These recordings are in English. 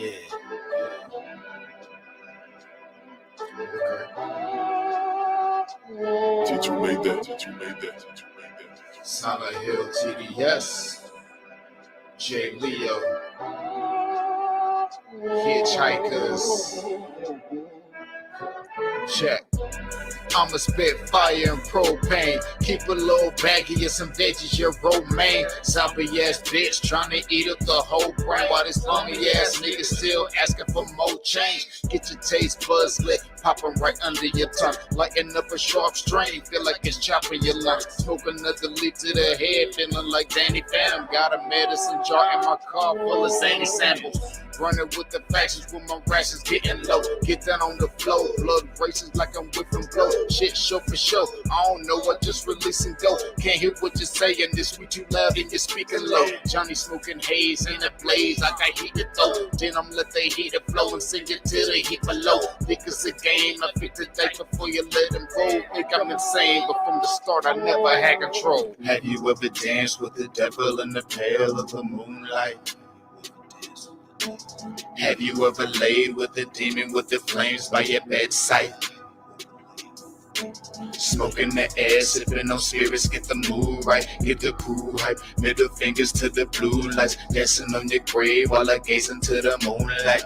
Yeah. Did you make that? Solid Hill TDS. J. Leo. Hitchhikers. Check. I'ma spit fire and propane. Keep a little baggie of some veggies, your romaine. Soppy ass bitch trying to eat up the whole brain. While this bummy ass nigga still asking for more change. Get your taste buds lit, popping right under your tongue. Lighting up a sharp strain, feel like it's chopping your lungs. Smoke another leaf to the head, feeling like Danny Phantom. Got a medicine jar in my car full of zany samples. Running with the factions with my rations getting low. Get down on the floor, blood races like I'm whipping blow. Shit show for show. I don't know what just release and go. Can't hear what you're saying. This sweet too loud and you're speaking low. Johnny smoking haze in a blaze. I got heat to throw. Then I'm let the heater flow and sing it till the heat below. Think it's a game. I pick the day before you let him roll. Think I'm insane, but from the start I never had control. Have you ever danced with the devil in the pale of the moonlight? Have you ever laid with a demon with the flames by your bedside? Smoking the air, sipping on spirits, get the mood right, get the crew hype. Middle fingers to the blue lights, dancing on your grave while I gaze into the moonlight.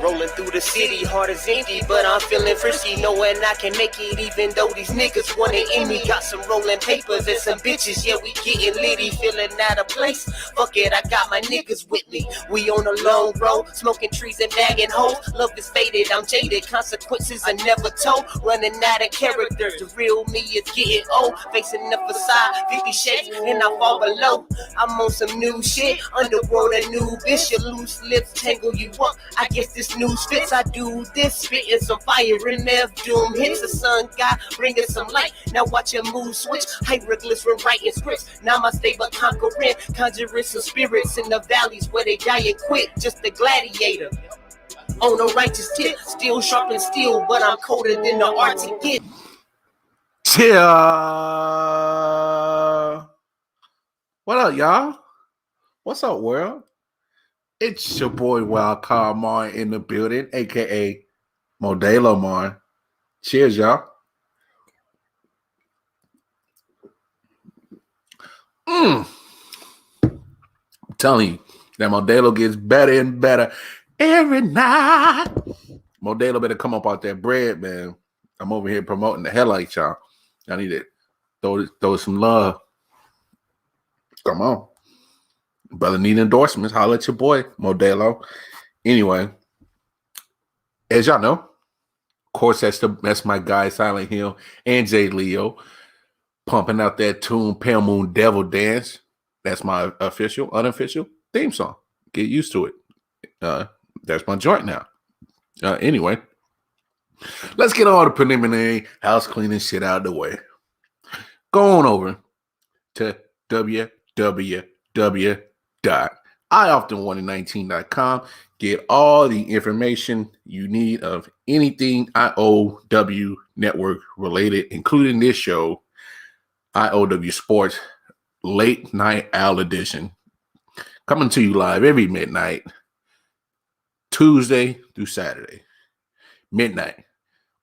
Rolling through the city, heart is empty, but I'm feeling frisky, knowing I can make it even though these niggas want it in me. Got some rolling papers and some bitches, yeah, we getting litty, feeling out of place. Fuck it, I got my niggas with me. We on a long road, smoking trees and bagging hoes. Love is faded, I'm jaded, consequences are never told. Running out of characters, the real me is getting old. Facing the facade, 50 shades, and I fall below. I'm on some new shit, underworld a new bitch. Your loose lips tangle you up, I guess this news fits. I do this, spitting some fire in F doom hits. The sun god bringing some light. Now watch your mood switch. Hieroglyphs writing scripts. Now my stable conquering, conjuring some spirits in the valleys where they die and quit. Just a gladiator on a righteous tip, still sharp and steel, but I'm colder than the Arctic get. Yeah. What up, y'all? What's up, world? It's your boy Wild Card Mar in the building, aka Modelo Mar. Cheers, y'all. I'm telling you, that Modelo gets better and better every night. Modelo better come up out that bread, man. I'm over here promoting the hell out of y'all. I need to throw some love. Come on. Brother need endorsements. Holla at your boy, Modelo. Anyway, as y'all know, of course, that's my guy, Silent Hill, and J. Leo, pumping out that tune, Pale Moon Devil Dance. That's my unofficial theme song. Get used to it. That's my joint now. Anyway, let's get all the preliminary house cleaning shit out of the way. Go on over to www.ioften119.com. Get all the information you need of anything I.O.W. network related, including this show, I.O.W. Sports Late Night Owl Edition. Coming to you live every midnight, Tuesday through Saturday. Midnight,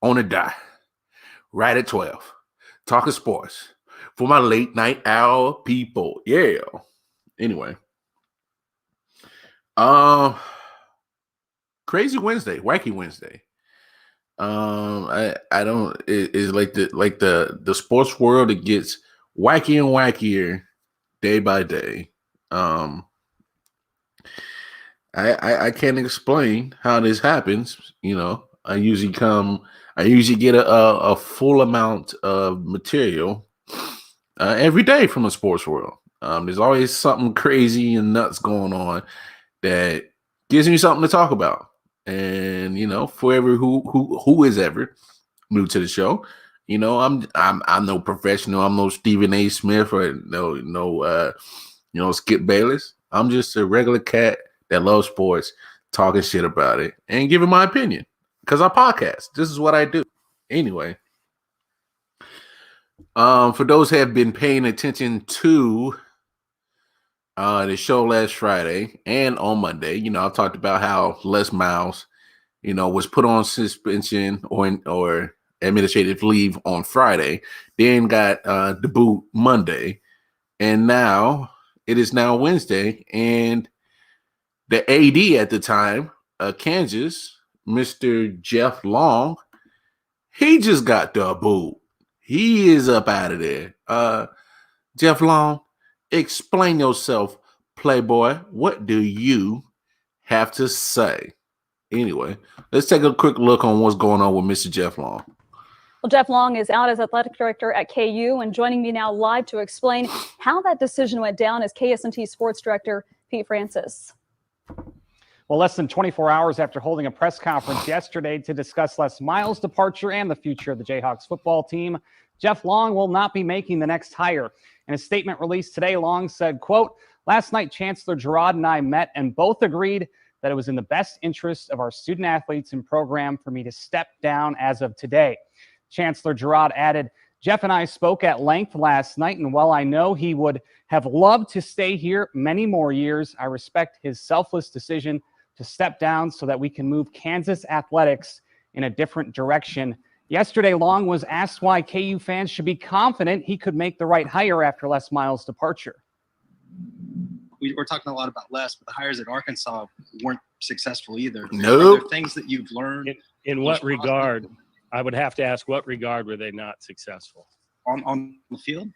on the dot, right at 12. Talking sports for my late night owl people. Yeah. Anyway. Crazy Wednesday, wacky Wednesday. I don't. It's like the sports world. It gets wacky and wackier day by day. I can't explain how this happens. You know, I usually get a full amount of material every day from the sports world. There's always something crazy and nuts going on that gives me something to talk about. And you know, for every who is ever new to the show, you know, I'm no professional. I'm no Stephen A. Smith or no Skip Bayless. I'm just a regular cat that loves sports, talking shit about it and giving my opinion because I podcast. This is what I do. Anyway, for those who have been paying attention to The show last Friday and on Monday, I talked about how Les Miles, was put on suspension or administrative leave on Friday, then got the boot Monday, and now it is now Wednesday, and the AD at the time, Kansas, Mr. Jeff Long, he just got the boot. He is up out of there. Jeff Long, explain yourself, Playboy. What do you have to say? Anyway, let's take a quick look on what's going on with Mr. Jeff Long. Well, Jeff Long is out as athletic director at KU, and joining me now live to explain how that decision went down is KSNT sports director Pete Francis. Well, less than 24 hours after holding a press conference yesterday to discuss Les Miles' departure and the future of the Jayhawks football team, Jeff Long will not be making the next hire. In a statement released today, Long said, quote, "Last night, Chancellor Girard and I met and both agreed that it was in the best interest of our student athletes and program for me to step down as of today." Chancellor Girard added, "Jeff and I spoke at length last night, and while I know he would have loved to stay here many more years, I respect his selfless decision to step down so that we can move Kansas athletics in a different direction." Yesterday, Long was asked why KU fans should be confident he could make the right hire after Les Miles' departure. We're talking a lot about Les, but the hires at Arkansas weren't successful either. No. Are there things that you've learned? In what regard? I would have to ask, what regard were they not successful? On the field?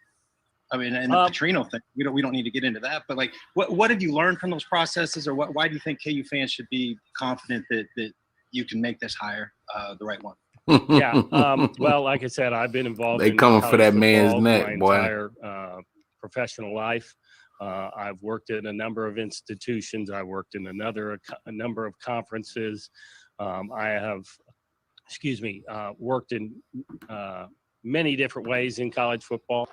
I mean, and the Petrino thing, we don't need to get into that, but like, what have you learned from those processes, or why do you think KU fans should be confident that you can make this hire the right one? Yeah. Well, like I said, I've been involved. They in coming for that man's my neck, boy. entire professional life. I've worked in a number of institutions. I worked in a number of conferences. I have, worked in many different ways in college football.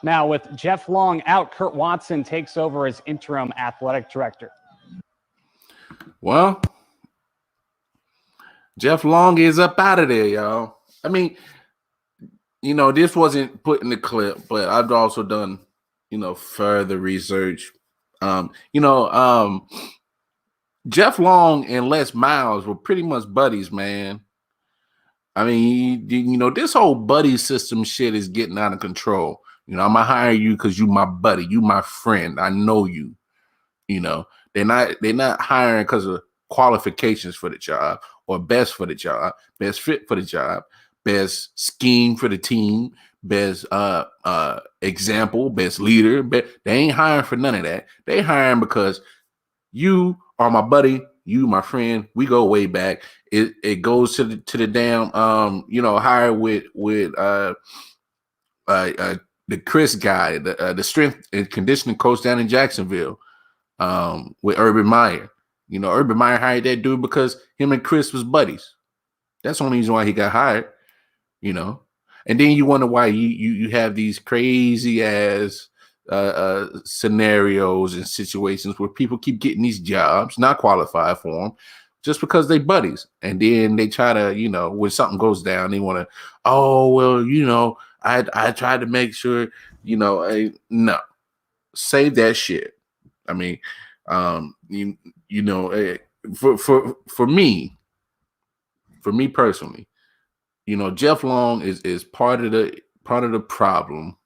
Now, with Jeff Long out, Kurt Watson takes over as interim athletic director. Well, Jeff Long is up out of there, y'all. I mean, this wasn't put in the clip, but I've also done, further research. Jeff Long and Les Miles were pretty much buddies, man. I mean, this whole buddy system shit is getting out of control. I'm gonna hire you because you my buddy, you my friend. I know you. They're not hiring because of qualifications for the job or best for the job, best fit for the job, best scheme for the team, best example, best leader. They ain't hiring for none of that. They hiring because you are my buddy, you my friend. We go way back. It goes to the damn hire with the Chris guy, the strength and conditioning coach down in Jacksonville, with Urban Meyer. Urban Meyer hired that dude because him and Chris was buddies. That's the only reason why he got hired, And then you wonder why you have these crazy ass scenarios and situations where people keep getting these jobs, not qualified for them, just because they buddies. And then they try to, when something goes down, they want to, I tried to make sure, no, save that shit. I mean, for me personally, Jeff Long is part of the problem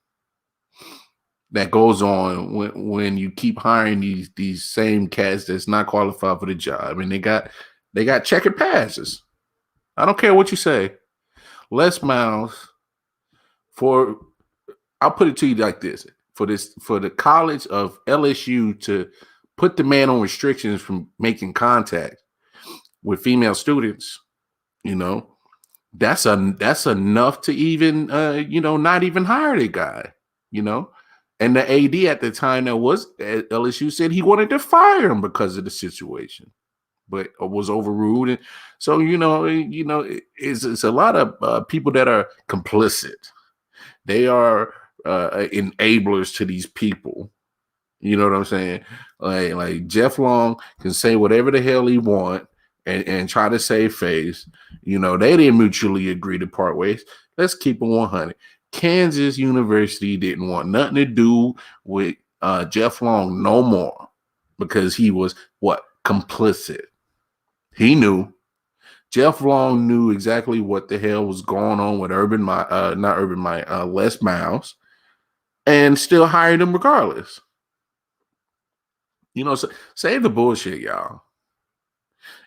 that goes on when you keep hiring these same cats that's not qualified for the job, and they got checkered passes. I don't care what you say. Les Miles, I'll put it to you like this: for the College of LSU to put the man on restrictions from making contact with female students, that's enough to even not even hire the guy, And the AD at the time that was at LSU said he wanted to fire him because of the situation, but was overruled. And so it's a lot of people that are complicit. They are enablers to these people. You know what I'm saying? Like Jeff Long can say whatever the hell he want and try to save face. They didn't mutually agree to part ways. Let's keep it 100. Kansas University didn't want nothing to do with Jeff Long no more because he was complicit. He knew. Jeff Long knew exactly what the hell was going on with Les Miles, and still hired him regardless. You know, so, save the bullshit, y'all.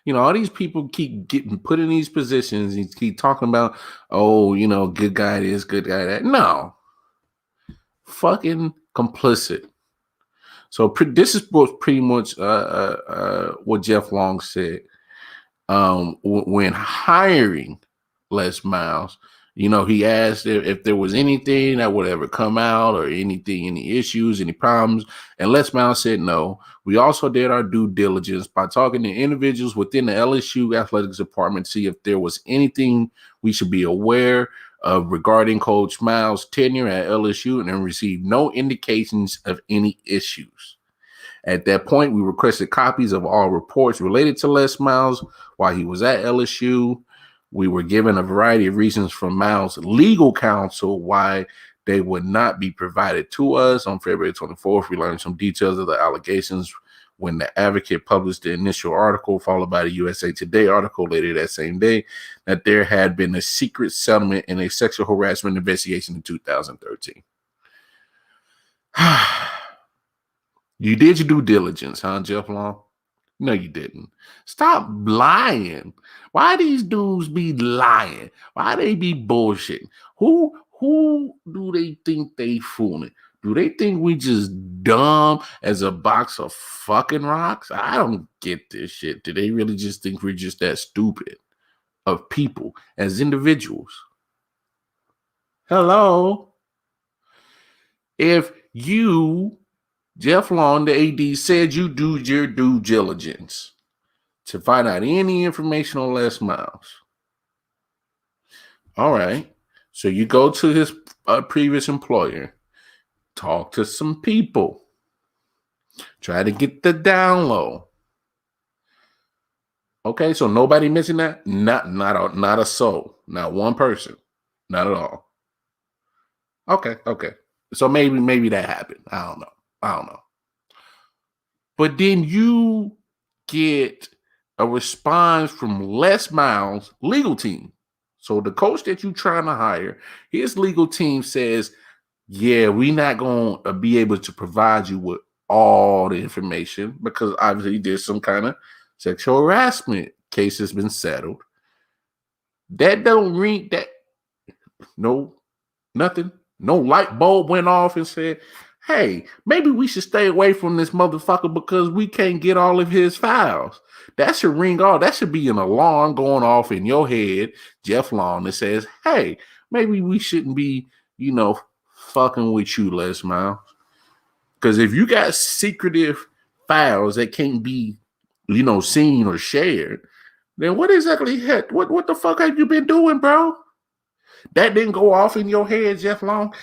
You know, all these people keep getting put in these positions and keep talking about, oh, you know, good guy this, good guy that. No. Fucking complicit. So this is pretty much what Jeff Long said. When hiring Les Miles, you know, he asked if there was anything that would ever come out or anything, any issues, any problems. And Les Miles said no. We also did our due diligence by talking to individuals within the LSU athletics department to see if there was anything we should be aware of regarding Coach Miles' tenure at LSU, and then received no indications of any issues. At that point, we requested copies of all reports related to Les Miles while he was at LSU. We were given a variety of reasons from Miles' legal counsel why they would not be provided to us. On February 24th, we learned some details of the allegations when the Advocate published the initial article, followed by the USA Today article later that same day, that there had been a secret settlement in a sexual harassment investigation in 2013. You did your due diligence, huh, Jeff Long? No, you didn't. Stop lying. Why these dudes be lying? Why they be bullshitting? Who do they think they fooling? Do they think we just dumb as a box of fucking rocks? I don't get this shit. Do they really just think we're just that stupid of people as individuals? Hello? If you, Jeff Long, the AD, said you do your due diligence to find out any information on Les Miles. All right. So you go to his previous employer, talk to some people, try to get the down low. Okay, so nobody missing that? Not a soul. Not one person. Not at all. Okay. So maybe that happened. I don't know. But then you get a response from Les Miles' legal team. So the coach that you're trying to hire, his legal team says, yeah, we're not going to be able to provide you with all the information because obviously there's some kind of sexual harassment case has been settled. That don't ring that. No, nothing. No light bulb went off and said, hey, maybe we should stay away from this motherfucker because we can't get all of his files. That should ring off. That should be an alarm going off in your head, Jeff Long, that says, hey, maybe we shouldn't be, fucking with you, Les Miles. Because if you got secretive files that can't be, seen or shared, then what exactly, what the fuck have you been doing, bro? That didn't go off in your head, Jeff Long,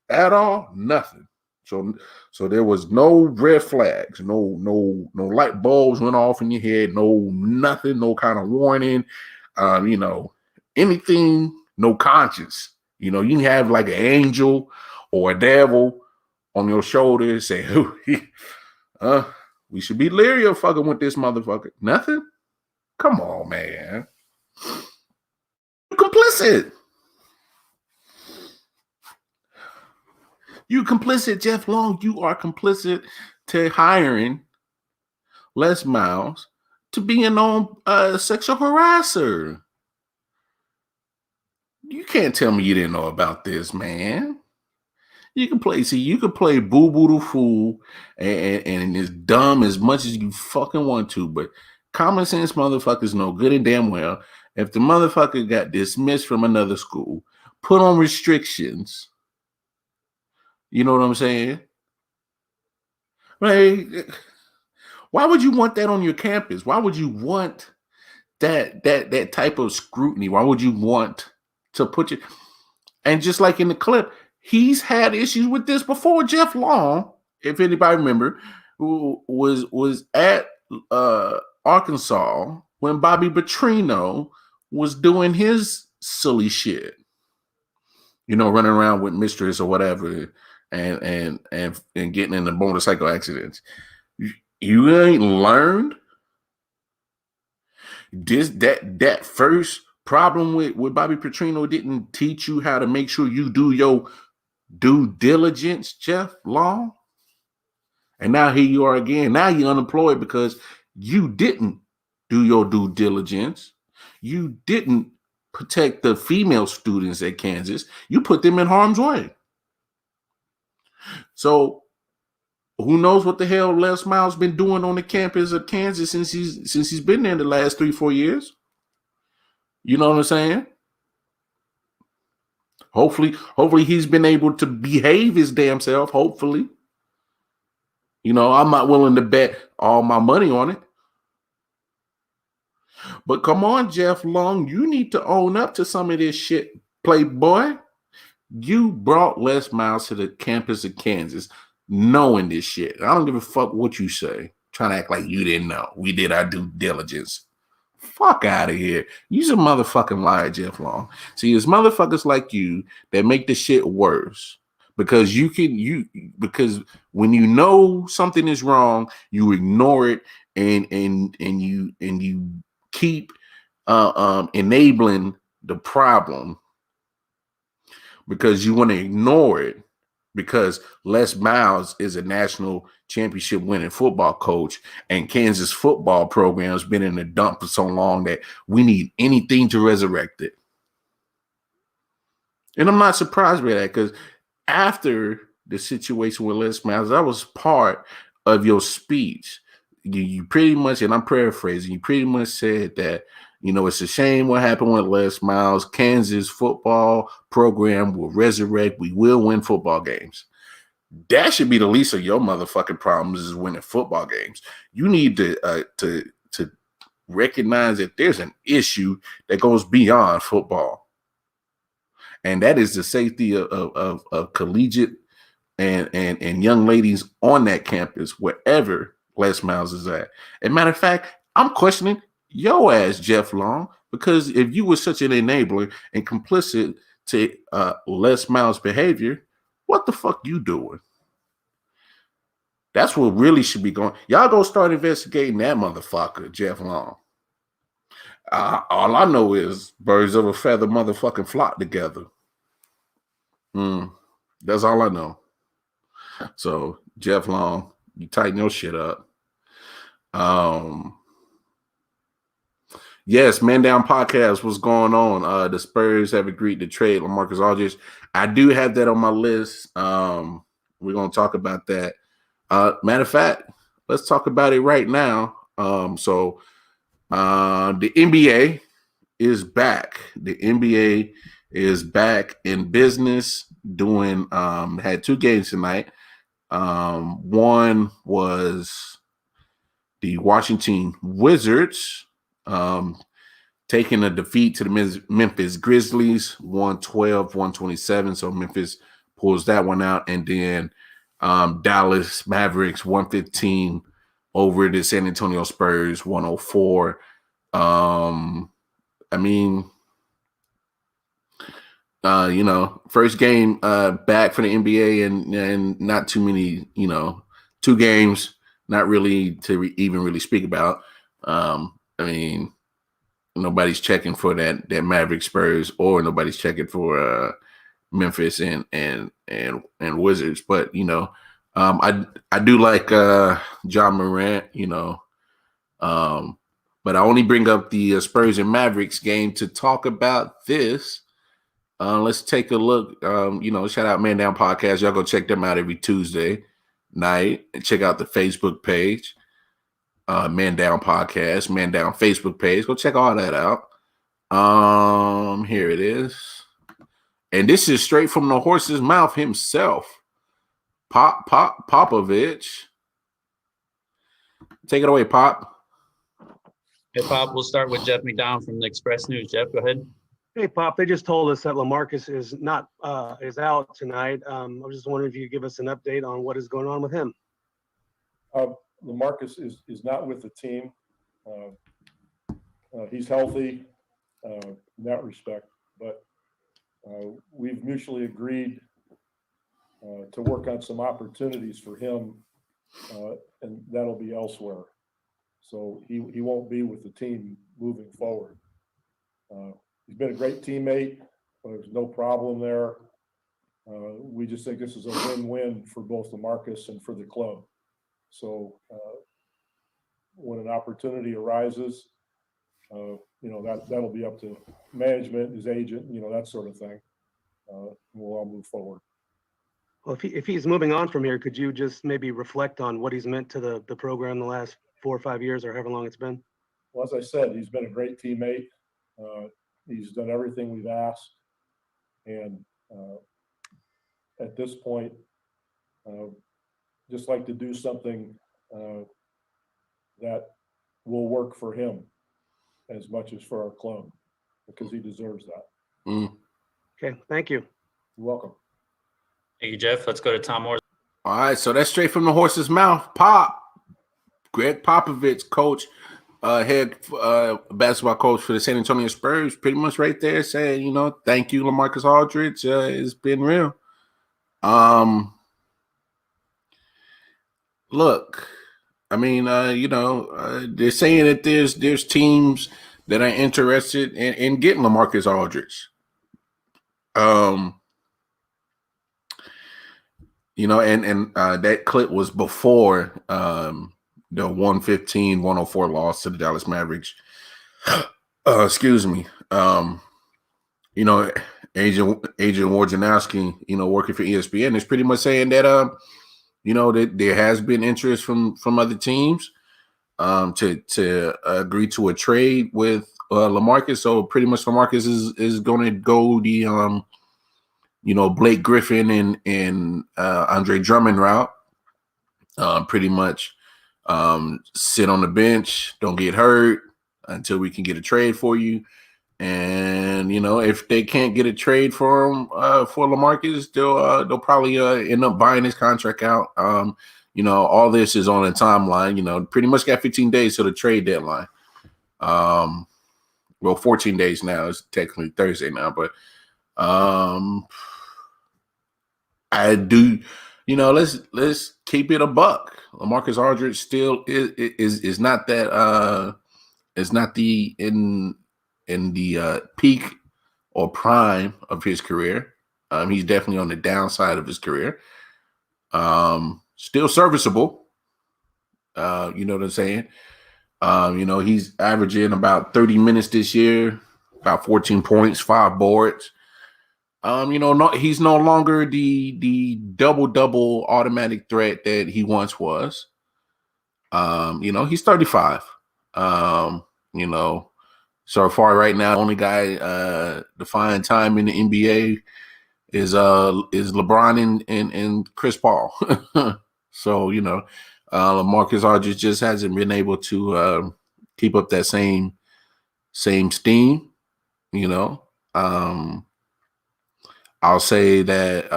at all? Nothing. So there was no red flags, no light bulbs went off in your head, nothing, no kind of warning, anything, no conscience. You can have like an angel or a devil on your shoulder saying, we should be leery of fucking with this motherfucker. Nothing? Come on, man. You're complicit. You complicit, Jeff Long. You are complicit to hiring Les Miles to be a known sexual harasser. You can't tell me you didn't know about this, man. You can play boo boo the fool and as dumb as much as you fucking want to, but common sense motherfuckers know good and damn well if the motherfucker got dismissed from another school, put on restrictions. You know what I'm saying? Like, why would you want that on your campus? Why would you want that type of scrutiny? Why would you want to put you? And just like in the clip, he's had issues with this before. Jeff Long, if anybody remember, who was at Arkansas when Bobby Petrino was doing his silly shit. Running around with mistress or whatever. and getting into motorcycle accidents. You ain't learned that first problem with Bobby Petrino didn't teach you how to make sure you do your due diligence, Jeff Long. And now here you are again. Now you're unemployed because you didn't do your due diligence. You didn't protect the female students at Kansas. You put them in harm's way. So who knows what the hell Les Miles been doing on the campus of Kansas since he's been there in the last 3-4 years? You know what I'm saying? Hopefully he's been able to behave his damn self. Hopefully. You know, I'm not willing to bet all my money on it. But come on, Jeff Long, you need to own up to some of this shit, playboy. You brought Les Miles to the campus of Kansas knowing this shit. I don't give a fuck what you say. Trying to act like you didn't know. We did our due diligence. Fuck out of here. You's a motherfucking liar, Jeff Long. See, it's motherfuckers like you that make the shit worse. Because because when you know something is wrong, you ignore it and you keep enabling the problem because you want to ignore it because Les Miles is a national championship winning football coach and Kansas football program has been in the dump for so long that we need anything to resurrect it. And I'm not surprised by that because after the situation with Les Miles, that was part of your speech. You pretty much, and I'm paraphrasing, you pretty much said that, you know, it's a shame what happened with Les Miles. Kansas football program will resurrect. We will win football games. That should be the least of your motherfucking problems is winning football games. You need to recognize that there's an issue that goes beyond football. And that is the safety of collegiate and young ladies on that campus, wherever Les Miles is at. As a matter of fact, I'm questioning your ass, Jeff Long, because if you were such an enabler and complicit to Les Miles' behavior, what the fuck you doing? That's what really should be going. Y'all go start investigating that motherfucker, Jeff Long. All I know is birds of a feather motherfucking flock together. That's all I know. So, Jeff Long, you tighten your shit up. Yes, Man Down Podcast, what's going on? The Spurs have agreed to trade LaMarcus Aldridge. I do have that on my list. We're going to talk about that. Matter of fact, let's talk about it right now. The NBA is back. The NBA is back in business doing had 2 games tonight. One was the Washington Wizards taking a defeat to the Memphis Grizzlies, 112-127. So Memphis pulls that one out. And then Dallas Mavericks, 115 over the San Antonio Spurs, 104. First game back for the NBA and not too many, 2 games, not really to even really speak about. Nobody's checking for that Maverick Spurs or nobody's checking for Memphis and Wizards. But, I do like John Morant, but I only bring up the Spurs and Mavericks game to talk about this. Let's take a look. Shout out Man Down Podcast. Y'all go check them out every Tuesday night and check out the Facebook page. Man Down Podcast, Man Down Facebook page. Go check all that out. Here it is. And this is straight from the horse's mouth himself. Popovich. Take it away, Pop. Hey, Pop, we'll start with Jeff McDonald from the Express News. Jeff, go ahead. Hey, Pop, they just told us that LaMarcus is out tonight. I was just wondering if you could give us an update on what is going on with him. LaMarcus is not with the team. He's healthy in that respect, but we've mutually agreed to work on some opportunities for him, and that'll be elsewhere. So he won't be with the team moving forward. He's been a great teammate. There's no problem there. We just think this is a win-win for both LaMarcus and for the club. So when an opportunity arises, that'll be up to management, his agent, that sort of thing. We'll all move forward. Well, if he's moving on from here, could you just maybe reflect on what he's meant to the program the last 4 or 5 years or however long it's been? Well, as I said, he's been a great teammate. He's done everything we've asked. And at this point, just like to do something that will work for him as much as for our club, because he deserves that. Okay, thank you. You're welcome. Thank you, Jeff. Let's go to Tom Moore. All right, so that's straight from the horse's mouth. Greg Popovich, coach, head basketball coach for the San Antonio Spurs, pretty much right there saying, thank you, LaMarcus Aldridge. It's been real. Look, I mean, they're saying that there's teams that are interested in getting LaMarcus Aldridge. That clip was before the 115-104 loss to the Dallas Mavericks. Excuse me. Agent Wojnarowski, working for ESPN, is pretty much saying that that there has been interest from other teams to agree to a trade with LaMarcus. So pretty much LaMarcus is going to go the Blake Griffin and Andre Drummond route. Pretty much sit on the bench, don't get hurt until we can get a trade for you. And if they can't get a trade for him for LaMarcus, they'll probably end up buying his contract out. All this is on a timeline. Pretty much got 15 days to the trade deadline. 14 days now. It's technically Thursday now, but I do. Let's keep it a buck. LaMarcus Aldridge still is not that is not in the peak or prime of his career. He's definitely on the downside of his career. Still serviceable. You know what I'm saying? He's averaging about 30 minutes this year, about 14 points, 5 boards. He's no longer the double automatic threat that he once was. He's 35. So far right now, only guy defying time in the NBA is LeBron and Chris Paul. So LaMarcus Aldridge just hasn't been able to keep up that same steam. I'll say that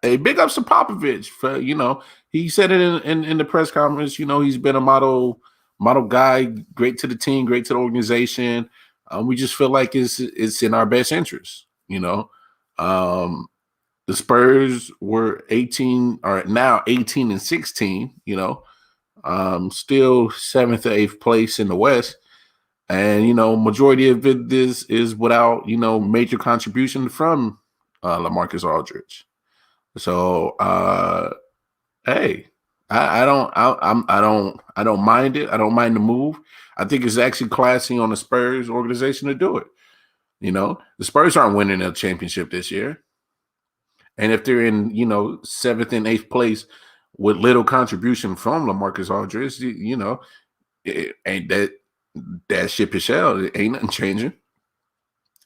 big ups to Popovich for he said it in the press conference. He's been a model guy, great to the team, great to the organization. We just feel like it's in our best interest. The Spurs were 18 or now 18 and 16. Still 7th or 8th place in the West. And, majority of it is without, major contribution from LaMarcus Aldridge. So, hey, I don't mind it. I don't mind the move. I think it's actually classy on the Spurs organization to do it. The Spurs aren't winning a championship this year. And if they're in, 7th and 8th place with little contribution from LaMarcus Aldridge, it ain't that ship is shell. It ain't nothing changing.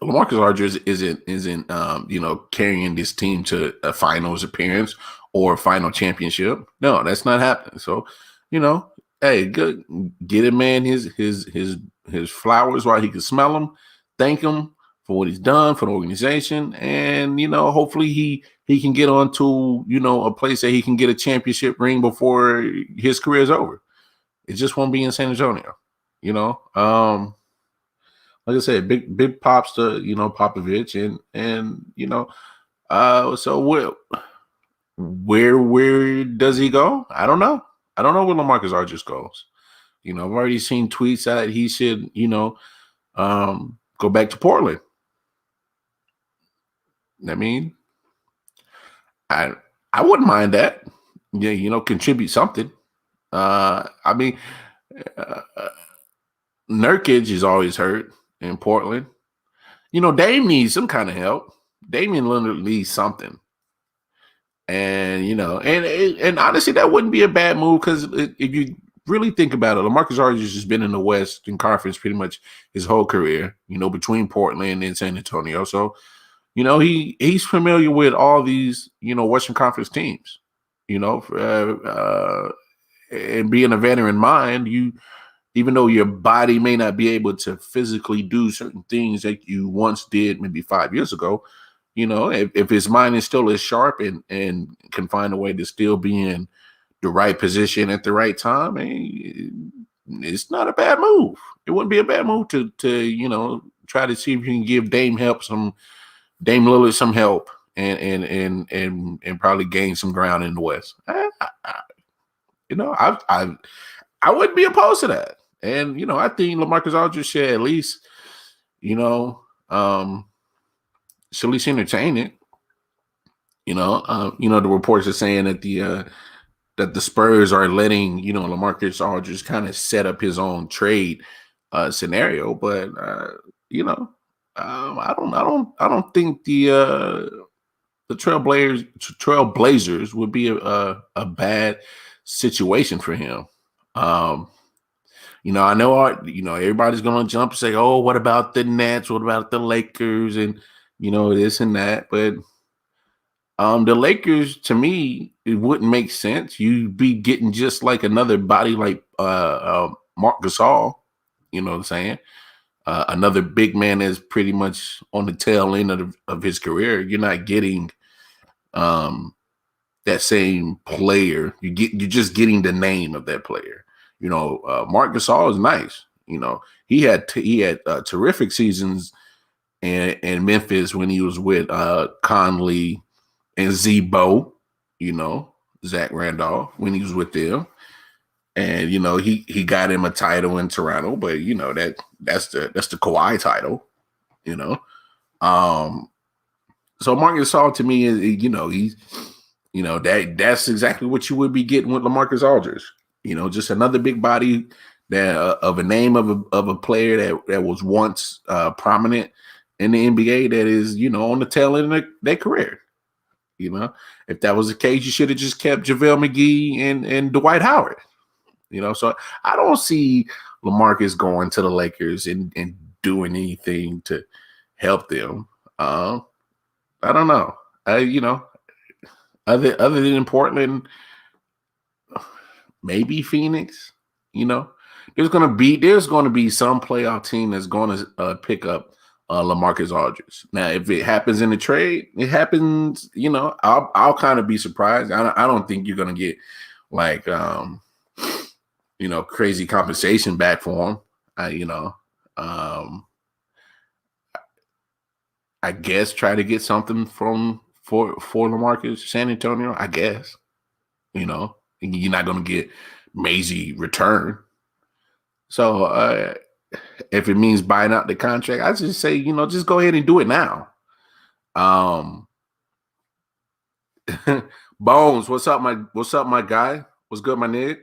LaMarcus Aldridge isn't carrying this team to a finals appearance or a final championship. No, that's not happening. So, hey, good, get a man his flowers while he can smell them. Thank him for what he's done for the organization, and hopefully he can get on to a place that he can get a championship ring before his career is over. It just won't be in San Antonio. Like I said, big props to Popovich, and So where does he go? I don't know. I don't know where LaMarcus Aldridge goes. I've already seen tweets that he should, go back to Portland. I mean, I wouldn't mind that. Yeah, contribute something. I mean, Nurkic is always hurt in Portland. Dame needs some kind of help. Damian Lillard needs something. And, and honestly, that wouldn't be a bad move because if you really think about it, LaMarcus Aldridge has been in the Western Conference pretty much his whole career, between Portland and San Antonio. So, he's familiar with all these, Western Conference teams, and being a veteran mind, even though your body may not be able to physically do certain things that you once did maybe 5 years ago, if his mind is still as sharp and can find a way to still be in the right position at the right time, it's not a bad move. It wouldn't be a bad move to try to see if you can give Dame Lillard some help and probably gain some ground in the West. I wouldn't be opposed to that. And, I think LaMarcus Aldridge should at least, should at least entertain it. The reports are saying that the Spurs are letting, LaMarcus Aldridge kind of set up his own trade scenario. But, I don't think the Trailblazers would be a bad situation for him. I know everybody's gonna jump and say, "Oh, what about the Nets? What about the Lakers?" And this and that. But the Lakers, to me, it wouldn't make sense. You'd be getting just like another body like Marc Gasol. You know what I'm saying? Another big man that's pretty much on the tail end of his career. You're not getting that same player. You're just getting the name of that player. Marc Gasol is nice. He had terrific seasons in Memphis when he was with Conley and Z-Bo, Zach Randolph when he was with them. And he got him a title in Toronto, but that's the Kawhi title, So Marc Gasol to me is he's that's exactly what you would be getting with LaMarcus Aldridge. Just another big body that of a name of a player that was once prominent in the NBA that is on the tail end of their career. If that was the case, you should have just kept JaVale McGee and Dwight Howard. So I don't see LaMarcus going to the Lakers and doing anything to help them. I don't know. Other than Portland, maybe Phoenix. There's gonna be some playoff team that's going to pick up LaMarcus Aldridge. Now, if it happens in the trade, it happens. I'll kind of be surprised. I don't think you're gonna get like crazy compensation back for him. I guess try to get something for LaMarcus San Antonio. I guess you're not going to get Maisie return. So if it means buying out the contract, I just say just go ahead and do it now. Bones, what's up, my guy? What's good, my nigga?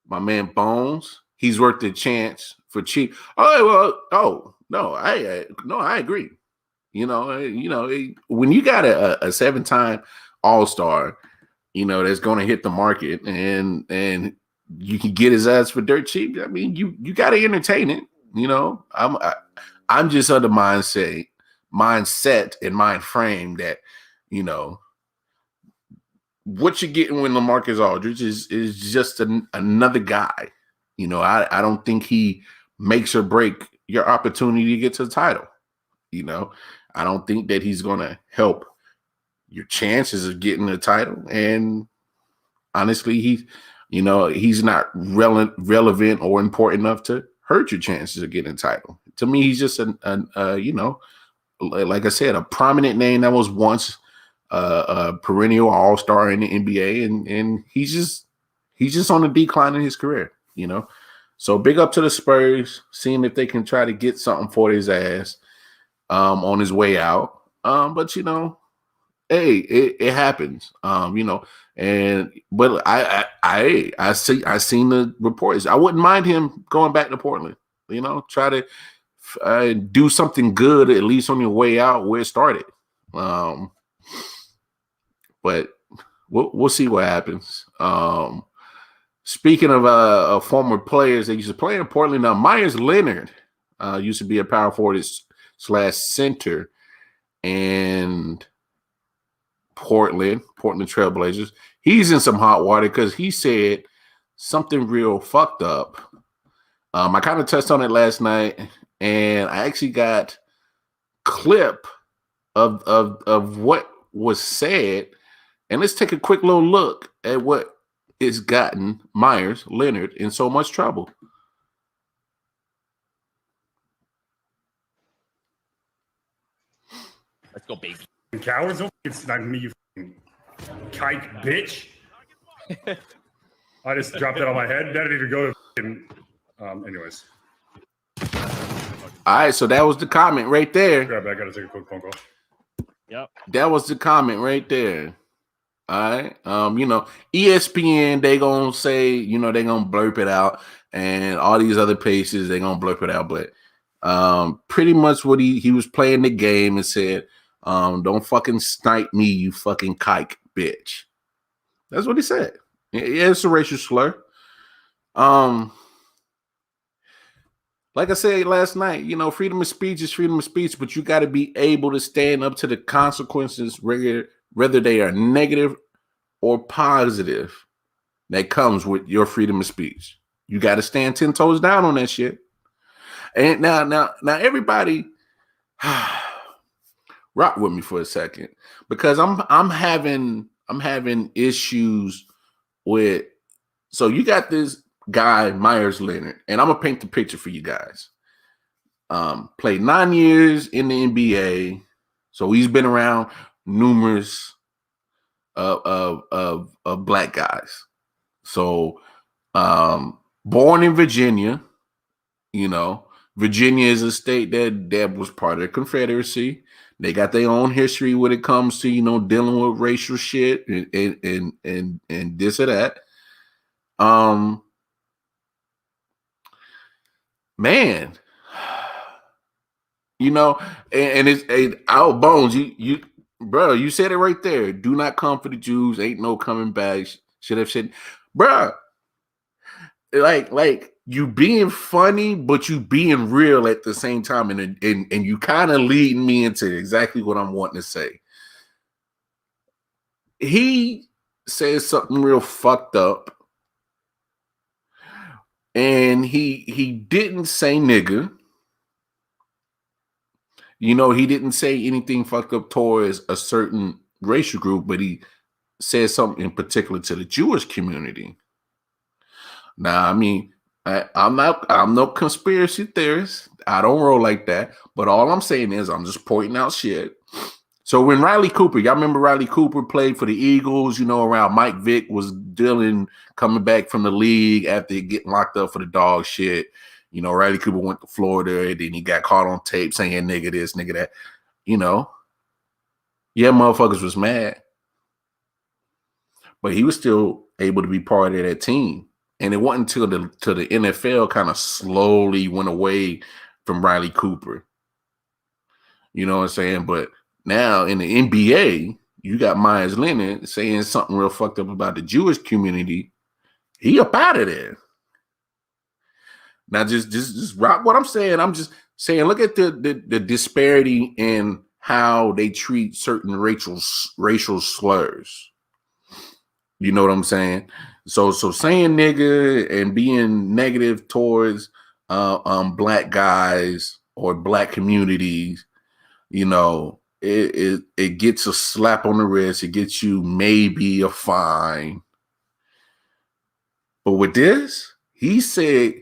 My man Bones, he's worth the chance for cheap. I agree. When you got a 7-time All-Star, that's going to hit the market and you can get his ass for dirt cheap. I mean, you got to entertain it. I'm just of the mindset and mind frame that what you're getting with LaMarcus Aldridge is just another guy. I don't think he makes or break your opportunity to get to the title. I don't think that he's going to help your chances of getting the title. And honestly, he's not relevant or important enough to hurt your chances of getting a title. To me, he's just like I said, a prominent name that was once a perennial all-star in the NBA, and he's just on the decline in his career, you know. So big up to the Spurs, seeing if they can try to get something for his ass on his way out. But you know, hey, it happens. You know, but I seen the reports. I wouldn't mind him going back to Portland. You know, try to do something good at least on your way out where it started. But we'll see what happens. Speaking of former players that used to play in Portland, Myers Leonard used to be a power forward / center, and Portland Trailblazers. He's in some hot water because he said something real fucked up. I kind of touched on it last night, and I actually got clip of what was said, and let's take a quick little look at what has gotten Myers Leonard in so much trouble. Let's go, baby. Cowards, it's not me, you kike bitch. I just dropped that on my head. That didn't go to anyways. All right, so that was the comment right there. Grab that, I gotta take a quick phone call. Yep. That was the comment right there. All right. You know, ESPN, they gonna say, you know, they gonna blurp it out, and all these other places, they gonna blurp it out. But pretty much what he was playing the game and said, don't fucking snipe me, you fucking kike bitch. That's what he said. Yeah, it's a racial slur. Like I said last night, you know, freedom of speech is freedom of speech, but you got to be able to stand up to the consequences, whether they are negative or positive, that comes with your freedom of speech. You got to stand 10 toes down on that shit. And now everybody rock with me for a second, because I'm having issues with. So you got this guy Myers Leonard, and I'm gonna paint the picture for you guys. Played 9 years in the NBA, so he's been around numerous of black guys. So born in Virginia, you know, Virginia is a state that was part of the Confederacy. They got their own history when it comes to, you know, dealing with racial shit and this or that. Man, you know, and it's our bones. You, bro, you said it right there. Do not come for the Jews. Ain't no coming back. Should have said, bro. Like you being funny, but you being real at the same time, and you kind of leading me into exactly what I'm wanting to say. He says something real fucked up, and he didn't say nigga. You know, he didn't say anything fucked up towards a certain racial group, but he said something in particular to the Jewish community. Now, I mean, I'm no conspiracy theorist. I don't roll like that. But all I'm saying is I'm just pointing out shit. So when Riley Cooper, y'all remember Riley Cooper played for the Eagles, you know, around Mike Vick was coming back from the league after getting locked up for the dog shit. You know, Riley Cooper went to Florida, and then he got caught on tape saying nigga this, nigga that. You know, yeah, motherfuckers was mad. But he was still able to be part of that team. And it wasn't until the NFL kind of slowly went away from Riley Cooper. You know what I'm saying? But now in the NBA, you got Myers Leonard saying something real fucked up about the Jewish community. He up out of there. Now just rock what I'm saying. I'm just saying, look at the disparity in how they treat certain racial slurs. You know what I'm saying? So saying nigga and being negative towards black guys or black communities, you know, it gets a slap on the wrist. It gets you maybe a fine. But with this, he said,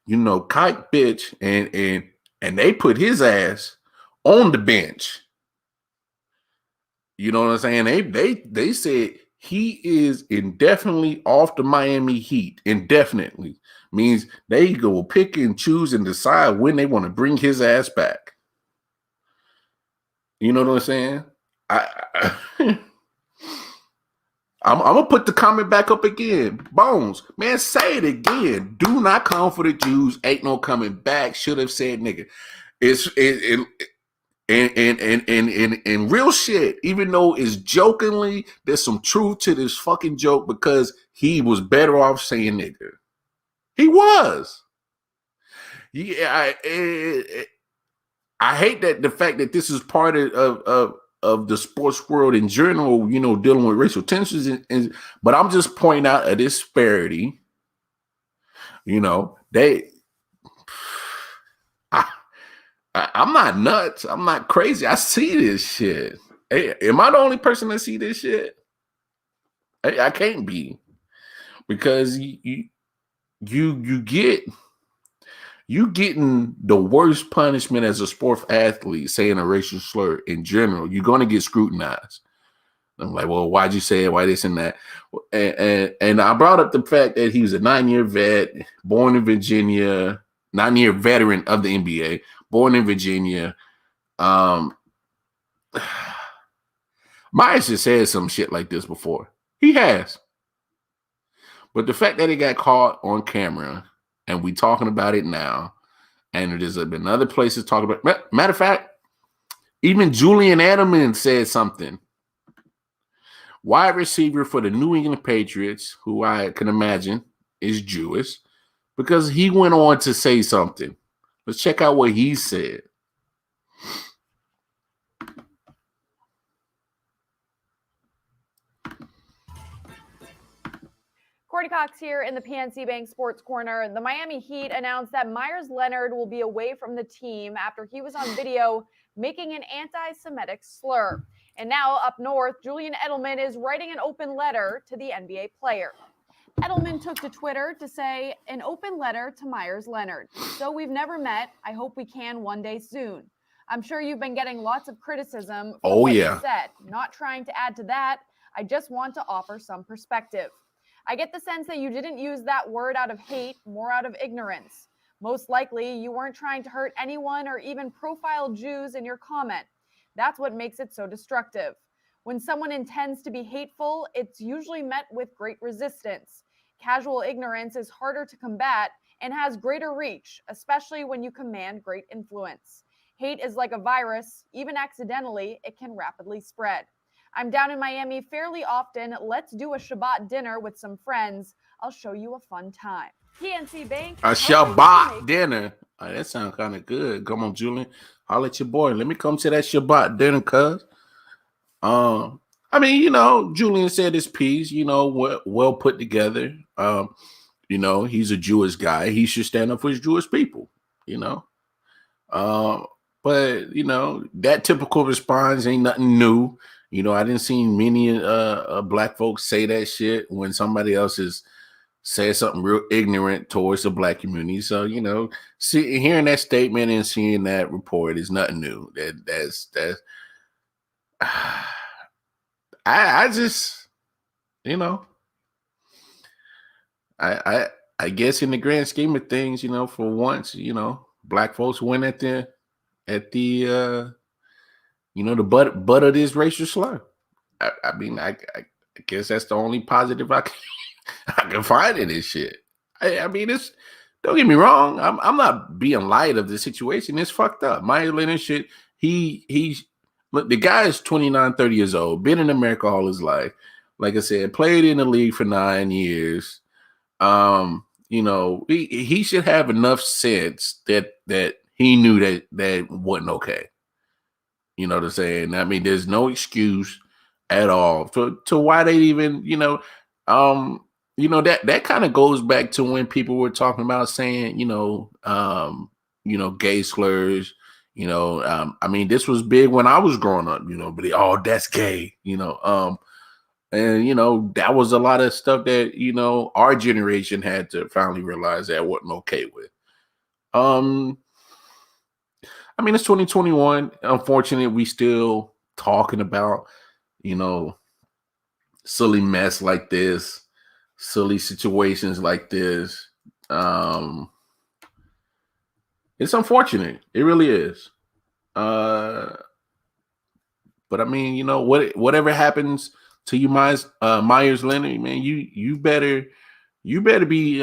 you know, kike bitch, and they put his ass on the bench. You know what I'm saying? They said he is indefinitely off the Miami Heat. Indefinitely means they go pick and choose and decide when they want to bring his ass back. You know what I'm saying? I'm gonna put the comment back up again. Bones, man, say it again. Do not come for the Jews. Ain't no coming back. Should have said nigga. It's and real shit. Even though it's jokingly, there's some truth to this fucking joke because he was better off saying nigga. He was. Yeah, I hate that the fact that this is part of the sports world in general, you know, dealing with racial tensions, but I'm just pointing out a disparity. You know, I'm not nuts. I'm not crazy. I see this shit. Hey, am I the only person that see this shit? I can't be, because you getting the worst punishment as a sports athlete saying a racial slur in general. You're going to get scrutinized. I'm like, well, why'd you say it? Why this and that? And I brought up the fact that he was a 9-year vet, born in Virginia, 9-year veteran of the NBA, born in Virginia. Myers has said some shit like this before. He has. But the fact that he got caught on camera and we talking about it now, and there's been other places talking about. Matter of fact, even Julian Edelman said something. Wide receiver for the New England Patriots, who I can imagine is Jewish, because he went on to say something. Let's check out what he said. Cordy Cox here in the PNC Bank Sports Corner. The Miami Heat announced that Myers Leonard will be away from the team after he was on video making an anti-Semitic slur. And now up north, Julian Edelman is writing an open letter to the NBA player. Edelman took to Twitter to say, an open letter to Myers Leonard. So we've never met. I hope we can one day soon. I'm sure you've been getting lots of criticism for what you said. Not trying to add to that. I just want to offer some perspective. I get the sense that you didn't use that word out of hate, more out of ignorance. Most likely, you weren't trying to hurt anyone or even profile Jews in your comment. That's what makes it so destructive. When someone intends to be hateful, it's usually met with great resistance. Casual ignorance is harder to combat and has greater reach, especially when you command great influence. Hate is like a virus. Even accidentally, it can rapidly spread. I'm down in Miami fairly often. Let's do a Shabbat dinner with some friends. I'll show you a fun time. PNC Bank. A Shabbat dinner. Oh, that sounds kind of good. Come on, Julian. I'll let your boy. Let me come to that Shabbat dinner, cuz. I mean, you know, Julian said his piece, you know, well put together. You know, he's a Jewish guy. He should stand up for his Jewish people, you know. But, you know, that typical response ain't nothing new. You know, I didn't see many black folks say that shit when somebody else has said something real ignorant towards the black community. So, you know, hearing that statement and seeing that report is nothing new. That's I just, you know, I guess in the grand scheme of things, you know, for once, you know, black folks win at the you know, the butt of this racial slur. I mean, I guess that's the only positive I can find in this shit. I mean, it's, don't get me wrong. I'm not being light of the situation. It's fucked up. Myers Leonard shit. Look, the guy is 29, 30 years old, been in America all his life. Like I said, played in the league for 9 years. You know, he should have enough sense that he knew that wasn't okay. You know what I'm saying? I mean, there's no excuse at all to why they even, you know, that kind of goes back to when people were talking about saying, you know, gay slurs. You know, I mean, this was big when I was growing up, you know, but that's gay, you know. And, you know, that was a lot of stuff that, you know, our generation had to finally realize that wasn't okay with. I mean, it's 2021. Unfortunately, we still talking about you know, silly mess like this, silly situations like this. It's unfortunate. It really is. But I mean, you know, whatever happens to you, Myers Leonard, man, you better be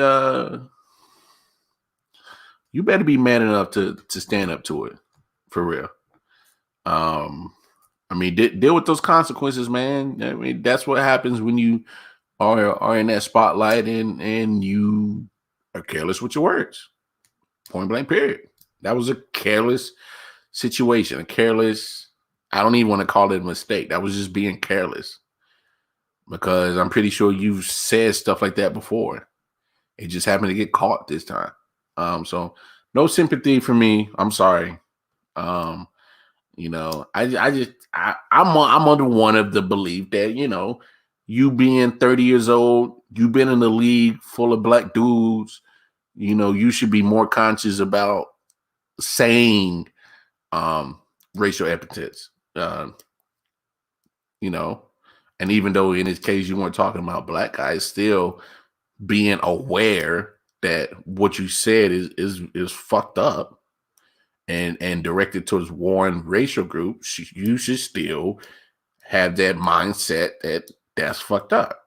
man enough to stand up to it, for real. I mean, deal with those consequences, man. I mean, that's what happens when you are in that spotlight and you are careless with your words. Point blank, period. That was a careless situation, I don't even want to call it a mistake. That was just being careless, because I'm pretty sure you've said stuff like that before. It just happened to get caught this time. So no sympathy for me. I'm sorry. You know, I'm under one of the belief that, you know, you being 30 years old, you've been in a league full of black dudes, you know, you should be more conscious about saying racial epithets. You know, and even though in this case you weren't talking about black guys, still being aware that what you said is fucked up and directed towards one racial group, you should still have that mindset that that's fucked up.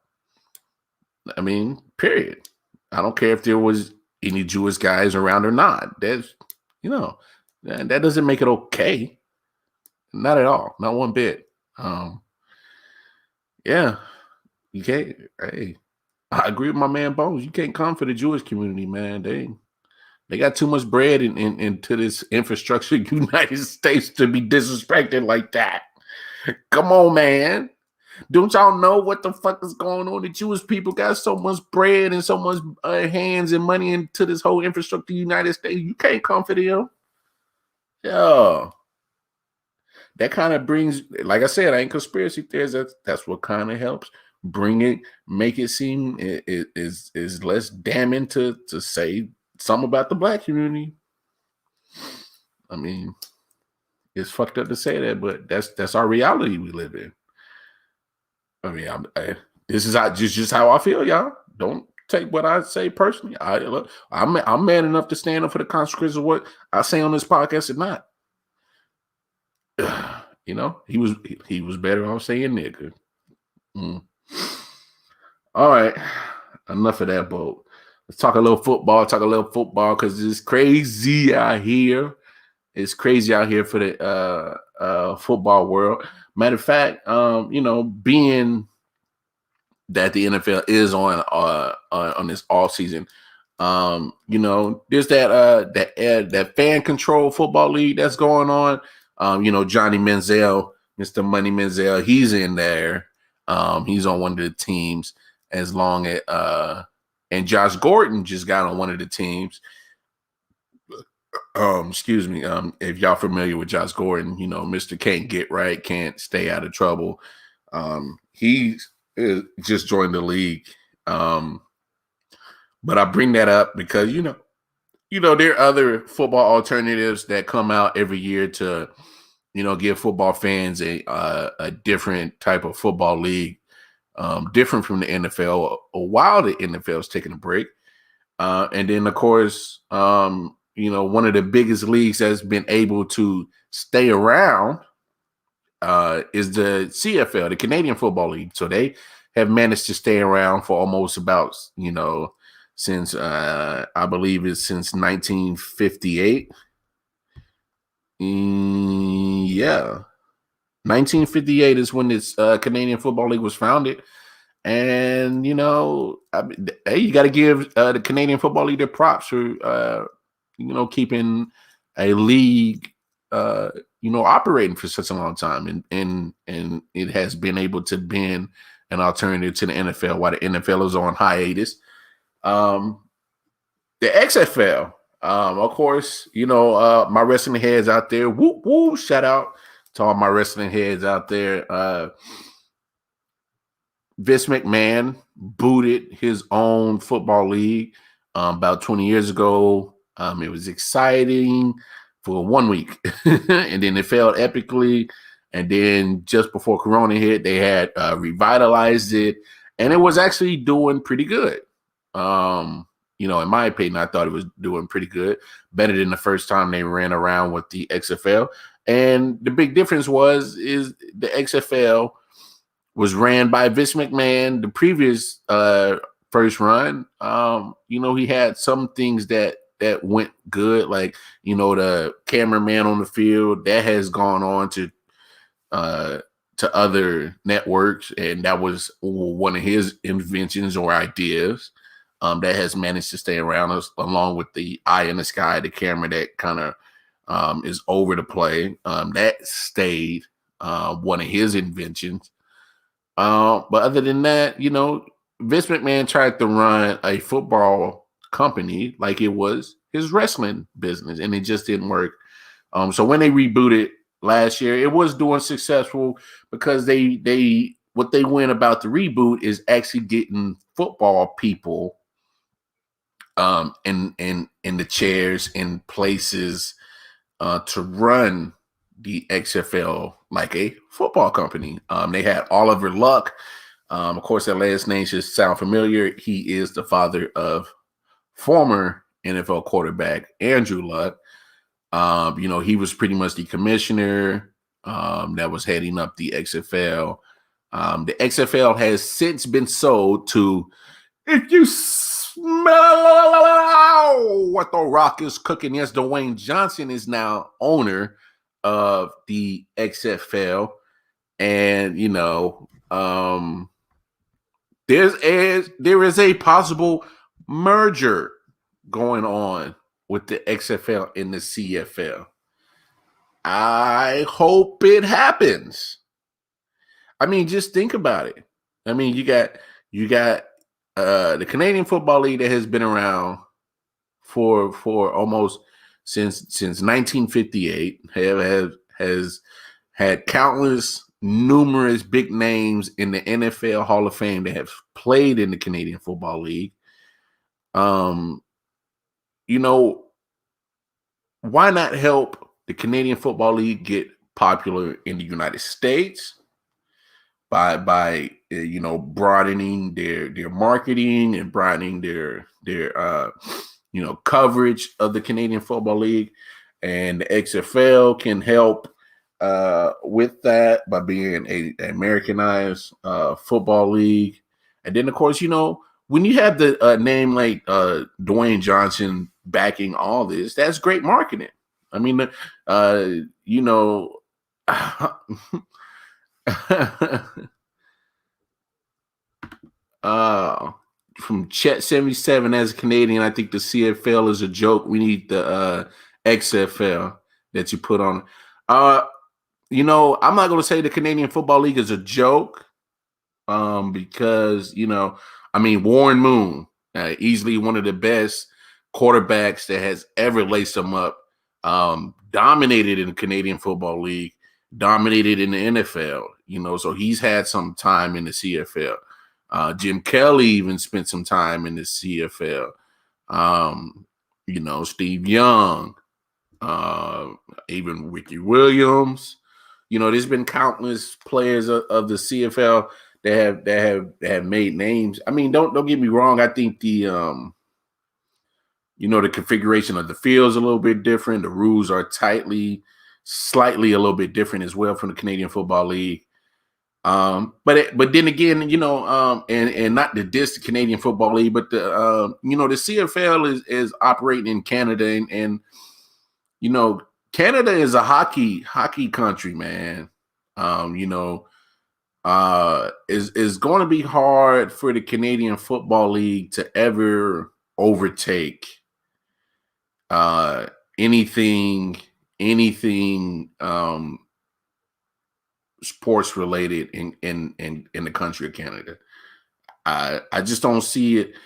I mean, period. I don't care if there was any Jewish guys around or not. There's, you know, that doesn't make it okay. Not at all. Not one bit. Yeah, you can't. Hey, I agree with my man Bones. You can't come for the Jewish community, man. They got too much bread into this infrastructure United States to be disrespected like that. Come on, man. Don't y'all know what the fuck is going on? The Jewish people got so much bread and so much hands and money into this whole infrastructure United States. You can't come for them. Yeah. That kind of brings, like I said, I ain't conspiracy theories. That's what kind of helps bring it, make it seem is less damning to say something about the black community. I mean, it's fucked up to say that, but that's our reality we live in. I mean, this is just how I feel, y'all. Don't take what I say personally. I'm man enough to stand up for the consequences of what I say on this podcast or not. You know, he was better off saying nigga. All right, enough of that boat. Let's talk a little football. Because it's crazy out here. It's crazy out here for the football world. Matter of fact, you know, being that the NFL is on this off season, you know, there's that fan control football league that's going on. You know, Johnny Manziel, Mr. Money Manziel, he's in there. He's on one of the teams, as long as and Josh Gordon just got on one of the teams. Excuse me. If y'all familiar with Josh Gordon, you know, Mr. Can't Get Right, can't stay out of trouble. He just joined the league. But I bring that up because you know there are other football alternatives that come out every year to, you know, give football fans a different type of football league, different from the NFL. While the NFL is taking a break, and then of course, you know, one of the biggest leagues that's been able to stay around is the CFL, the Canadian Football League. So they have managed to stay around for almost about, you know, since I believe it's since 1958. Yeah, 1958 is when this Canadian Football League was founded. And, you know, hey, you got to give the Canadian Football League their props for, you know, keeping a league, you know, operating for such a long time. And it has been able to been an alternative to the NFL while the NFL is on hiatus. The XFL, of course, you know, my wrestling heads out there, whoop, whoop, shout out to all my wrestling heads out there. Vince McMahon booted his own football league about 20 years ago. It was exciting for 1 week, and then it failed epically. And then just before Corona hit, they had revitalized it, and it was actually doing pretty good. You know, in my opinion, I thought it was doing pretty good, better than the first time they ran around with the XFL. And the big difference is the XFL was ran by Vince McMahon. The previous first run, you know, he had some things that went good, like, you know, the cameraman on the field that has gone on to other networks, and that was one of his inventions or ideas. That has managed to stay around us, along with the eye in the sky, the camera that kind of is over the play. That stayed one of his inventions. But other than that, you know, Vince McMahon tried to run a football company like it was his wrestling business, and it just didn't work. So when they rebooted last year, it was doing successful because what they went about the reboot is actually getting football people in the chairs in places to run the XFL like a football company. They had Oliver Luck. Of course, that last name should sound familiar. He is the father of former NFL quarterback Andrew Luck. You know, he was pretty much the commissioner that was heading up the XFL. The XFL has since been sold to, if you smell what the Rock is cooking, yes, Dwayne Johnson is now owner of the XFL. And, you know, there is a possible merger going on with the XFL and the CFL. I hope it happens. I mean, just think about it. I mean, you got the Canadian Football League that has been around for almost since 1958, has had numerous big names in the NFL Hall of Fame that have played in the Canadian Football League. You know, why not help the Canadian Football League get popular in the United States by you know, broadening their marketing and broadening their you know, coverage of the Canadian Football League, and the XFL can help with that by being a Americanized football league. And then, of course, you know, when you have the name like Dwayne Johnson backing all this, that's great marketing. I mean, you know, from Chet 77, as a Canadian, I think the CFL is a joke. We need the XFL that you put on. You know, I'm not going to say the Canadian Football League is a joke, because, you know, I mean, Warren Moon, easily one of the best quarterbacks that has ever laced them up, dominated in the Canadian Football League, dominated in the NFL, you know, so he's had some time in the CFL. Jim Kelly even spent some time in the CFL. You know, Steve Young, even Ricky Williams. You know, there's been countless players of the CFL that have made names. I mean, don't get me wrong. I think the you know, the configuration of the field is a little bit different. The rules are slightly a little bit different as well from the Canadian Football League. But then again, you know, and not to diss the Canadian Football League, but the you know, the CFL is operating in Canada, and you know, Canada is a hockey country, man. You know, is going to be hard for the Canadian Football League to ever overtake anything sports related in the country of Canada. I just don't see it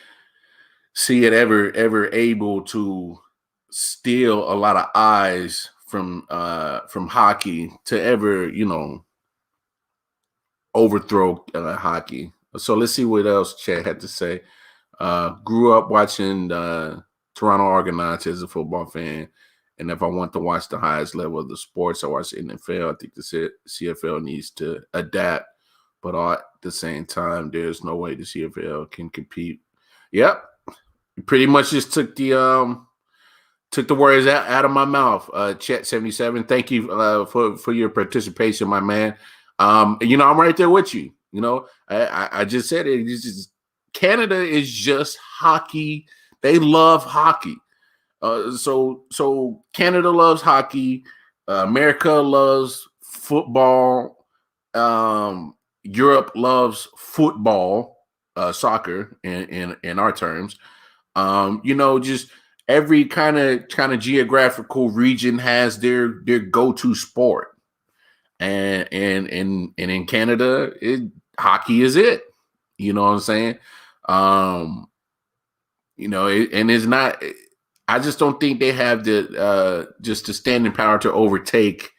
ever able to steal a lot of eyes from hockey to ever, you know, overthrow hockey. So let's see what else Chad had to say. Grew up watching Toronto Argonauts as a football fan, And if I want to watch the highest level of the sports, I watch the NFL. I think the CFL needs to adapt, but at the same time, there's no way the CFL can compete. Yep, pretty much just took the words out of my mouth. Chet77, thank you for your participation, my man. I'm right there with you. I just said it. Canada is just hockey. They love hockey. So Canada loves hockey. America loves football. Europe loves football, soccer in our terms. Just every kind of geographical region has their go-to sport. And in Canada, hockey is it. You know what I'm saying? And it's not. I just don't think they have the standing power to overtake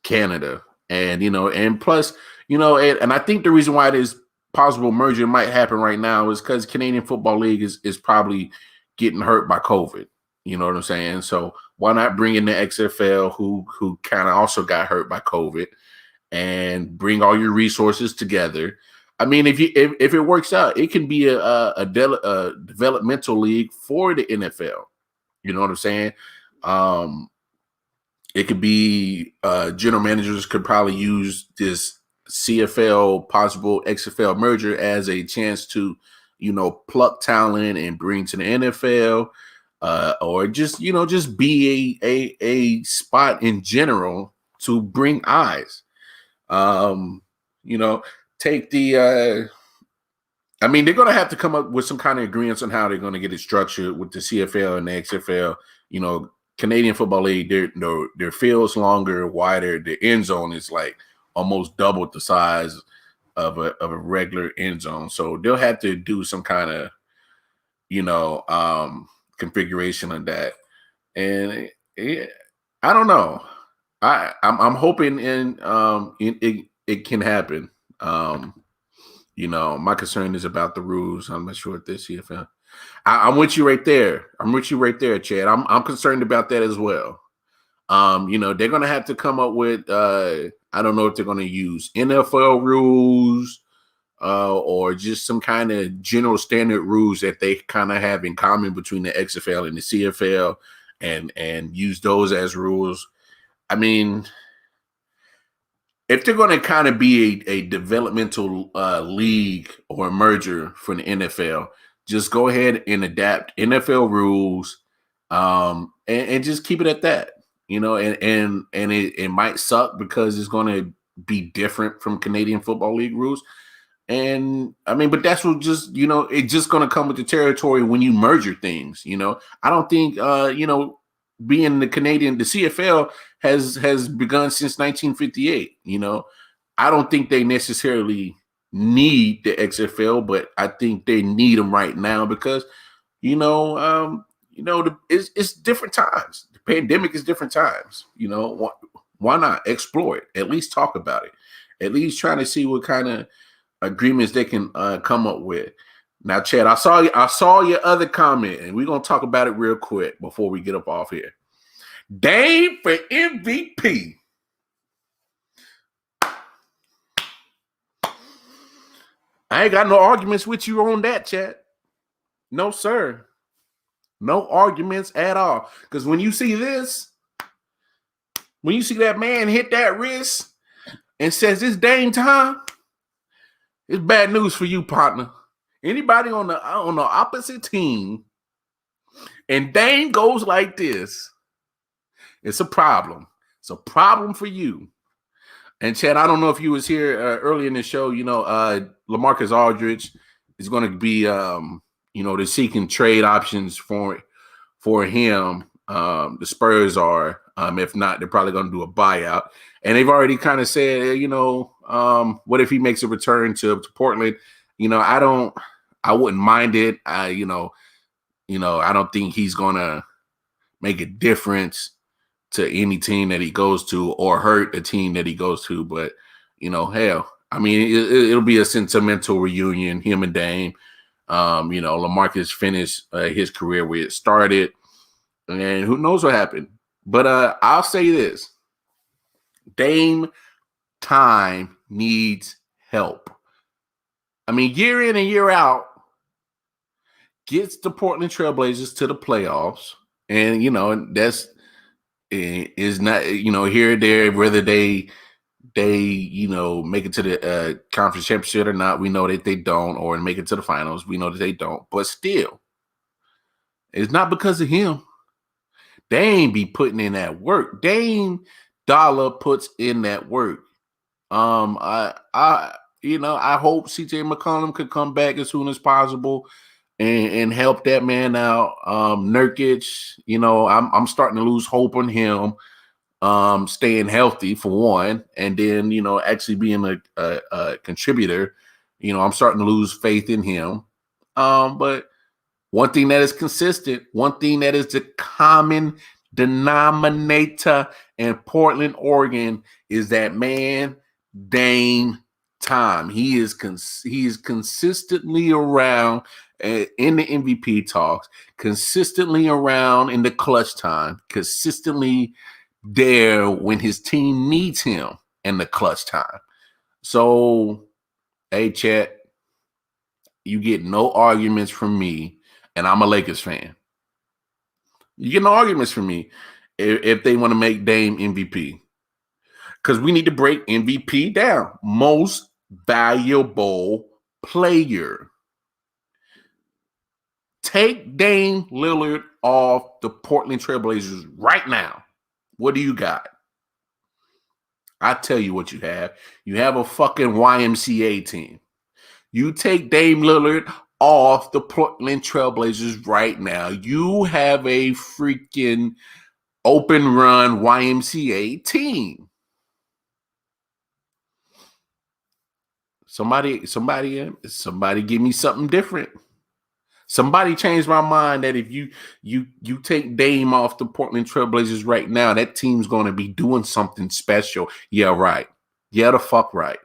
Canada. And plus, and I think the reason why this possible merger might happen right now is because Canadian Football League is probably getting hurt by COVID. You know what I'm saying? So why not bring in the XFL, who kind of also got hurt by COVID, and bring all your resources together? I mean, if it works out, it can be a developmental league for the NFL. You know what I'm saying? It could be general managers could probably use this CFL possible XFL merger as a chance to, pluck talent and bring to the NFL, or just be a spot in general to bring eyes. Take the I mean, they're going to have to come up with some kind of agreements on how they're going to get it structured with the CFL and the XFL. Canadian Football League, their field's longer, wider. The end zone is like almost double the size of a regular end zone. So they'll have to do some kind of, configuration of that. And I don't know. I'm hoping it can happen. My concern is about the rules. I'm not sure what this CFL. I'm with you right there. I'm with you right there, Chad. I'm concerned about that as well. They're gonna have to come up with I don't know if they're gonna use NFL rules or just some kind of general standard rules that they kind of have in common between the XFL and the CFL and use those as rules. I mean, if they're going to kind of be a developmental league or a merger for the NFL, just go ahead and adapt NFL rules and just keep it at that, and it might suck because it's going to be different from Canadian Football League rules. And I mean, but that's what just, it's just going to come with the territory when you merger things. I don't think, being the CFL has begun since 1958. I don't think they necessarily need the XFL, but I think they need them right now because, it's different times. The pandemic is different times. Why not explore it? At least talk about it. At least trying to see what kind of agreements they can come up with. Now, Chad, I saw your other comment, and we're gonna talk about it real quick before we get up off here. Dame for MVP. I ain't got no arguments with you on that, Chad. No, sir. No arguments at all. Because when you see this, when you see that man hit that wrist and says it's Dame time, it's bad news for you, partner. Anybody on the opposite team, and Dame goes like this, it's a problem. It's a problem for you. And Chad, I don't know if you was here early in the show. LaMarcus Aldridge is going to be, they're seeking trade options for him. The Spurs are. If not, they're probably going to do a buyout. And they've already kind of said, what if he makes a return to Portland? I wouldn't mind it. I don't think he's going to make a difference to any team that he goes to or hurt a team that he goes to. But, hell, I mean, it'll be a sentimental reunion, him and Dame. LaMarcus finished his career where it started. And who knows what happened. But I'll say this. Dame Time needs help. I mean, year in and year out, gets the Portland Trailblazers to the playoffs. And, that's is not, here or there, whether they make it to the conference championship or not. We know that they don't, or make it to the finals. We know that they don't. But still, it's not because of him. Dame be putting in that work. Dame Dollar puts in that work. I hope CJ McCollum could come back as soon as possible and help that man out. Nurkic, I'm starting to lose hope on him. Staying healthy for one, and then actually being a contributor. I'm starting to lose faith in him. But one thing that is consistent, one thing that is the common denominator in Portland, Oregon, is that man, Dame Time. He is consistently around in the MVP talks, consistently around in the clutch time, consistently there when his team needs him in the clutch time. So, hey, chat, you get no arguments from me, and I'm a Lakers fan. You get no arguments from me if they want to make Dame MVP. Because we need to break MVP down. Most valuable player. Take Dame Lillard off the Portland Trailblazers right now. What do you got? I tell you what you have. You have a fucking YMCA team. You take Dame Lillard off the Portland Trailblazers right now. You have a freaking open run YMCA team. Somebody give me something different. Somebody changed my mind that if you take Dame off the Portland Trailblazers right now, that team's going to be doing something special. Yeah, right. Yeah, the fuck right.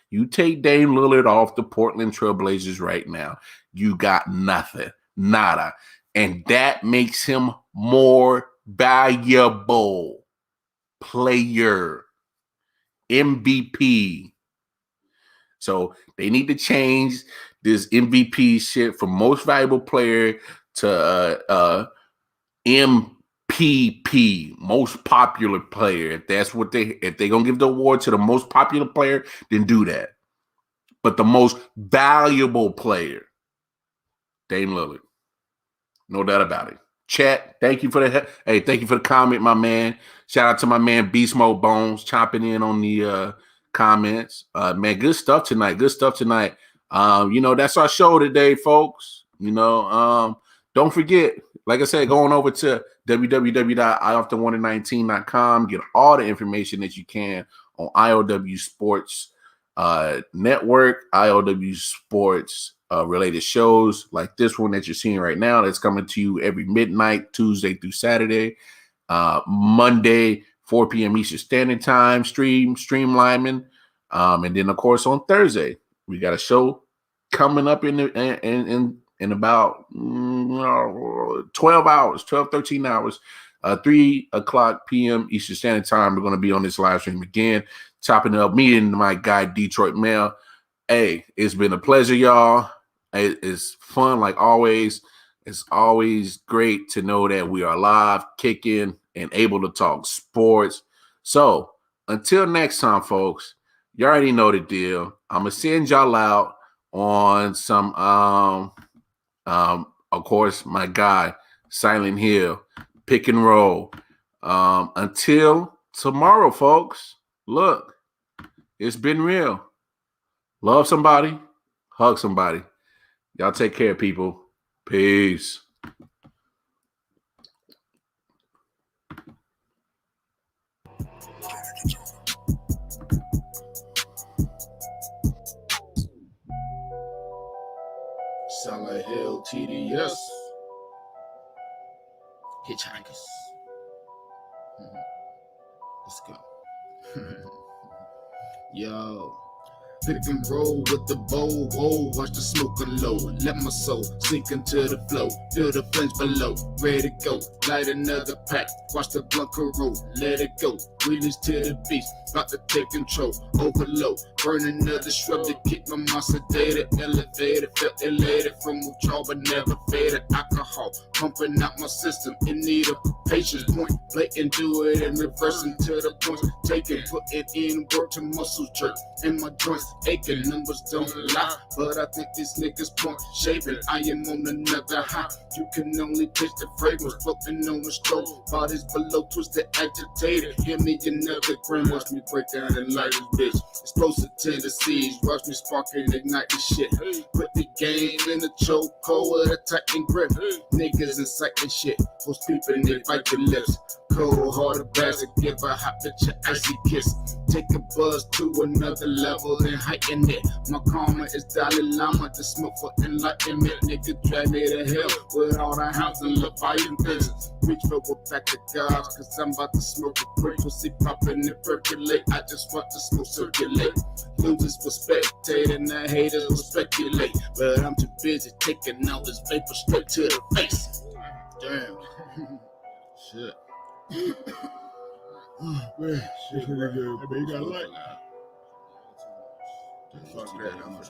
You take Dame Lillard off the Portland Trailblazers right now, you got nothing. Nada. And that makes him more valuable player. MVP. So they need to change this MVP shit from most valuable player to MPP, most popular player. If they're gonna give the award to the most popular player, then do that. But the most valuable player, Dame Lillard. No doubt about it. Chat, thank you for the comment, my man. Shout out to my man Beast Mode Bones chopping in on the comments. Man, good stuff tonight. That's our show today, folks. Don't forget, like I said, going over to www.I.O.W.119.com, get all the information that you can on I.O.W. Sports Network, I.O.W. Sports related shows like this one that you're seeing right now that's coming to you every midnight, Tuesday through Saturday, Monday, 4 p.m. Eastern Standard Time, streamlining. And then, of course, on Thursday, we got a show coming up in about 13 hours, 3 o'clock p.m. Eastern Standard Time. We're going to be on this live stream again, chopping it up, me and my guy, Detroit Mail. Hey, it's been a pleasure, y'all. It's fun like always. It's always great to know that we are live, kicking, and able to talk sports. So until next time, folks, you already know the deal. I'm going to send y'all out on some, of course, my guy, Silent Hill, pick and roll. Until tomorrow, folks, look, it's been real. Love somebody, hug somebody. Y'all take care, people. Peace. Silent Hill TDS. Hitchhikers. Let's go. Yo. Pick and roll with the bowl, whoa, watch the smoke unload. Let my soul sink into the flow, feel the flames below. Ready to go, light another pack, watch the blunt roll. Let it go, release to the beast, about to take control. Overload, burn another shrub to keep my mind sedated. Elevated, felt elated from withdrawal but never faded. Alcohol pumping out my system in need of patience. Point blatant, do it in reverse until the points taken. Put it in work to muscle jerk, and my joints aching. Numbers don't lie, but I think these niggas point shaving. I am on another high. You can only taste the fragrance floating on the stove. Bodies below, twisted, agitated. Hear me another gram, watch me break down and light this bitch. Explosive tendencies, watch me spark and ignite the shit. Put the game in the chokehold with a tight grip. Niggas inciting shit, most people they bite your lips. Cold hearted bastard, give a hot bitch an icy kiss. Take a buzz to another level and heighten it. My karma is Dalai Lama, the smoke for enlightenment. Nigga drag me to hell with all the hounds and Leviathan things. Reach for a pack of guards, cause I'm about to smoke a quick. Pussy popping and percolate, I just want the smoke circulate. Losers will spectate and the haters will speculate, but I'm too busy taking all this vapor straight to the face. Damn. Shit. Man, shit, nigga, you got light. Fuck that, how much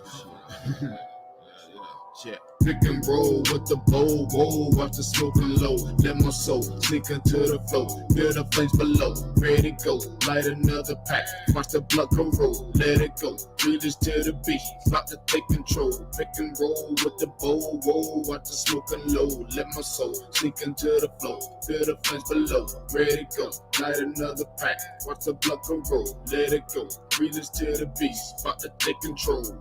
shit. Shit. Pick and roll with the bowl, whoa, watch the smoke low. Let my soul sink into the flow, feel the flames below. Ready to go, light another pack, watch the blood come roll. Let it go, release to the beat, about to take control. Pick and roll with the bowl, whoa, watch the smoke low. Let my soul sink into the flow, feel the flames below. Ready to go, light another pack, watch the blood come roll. Let it go, release to the beat, about to take control.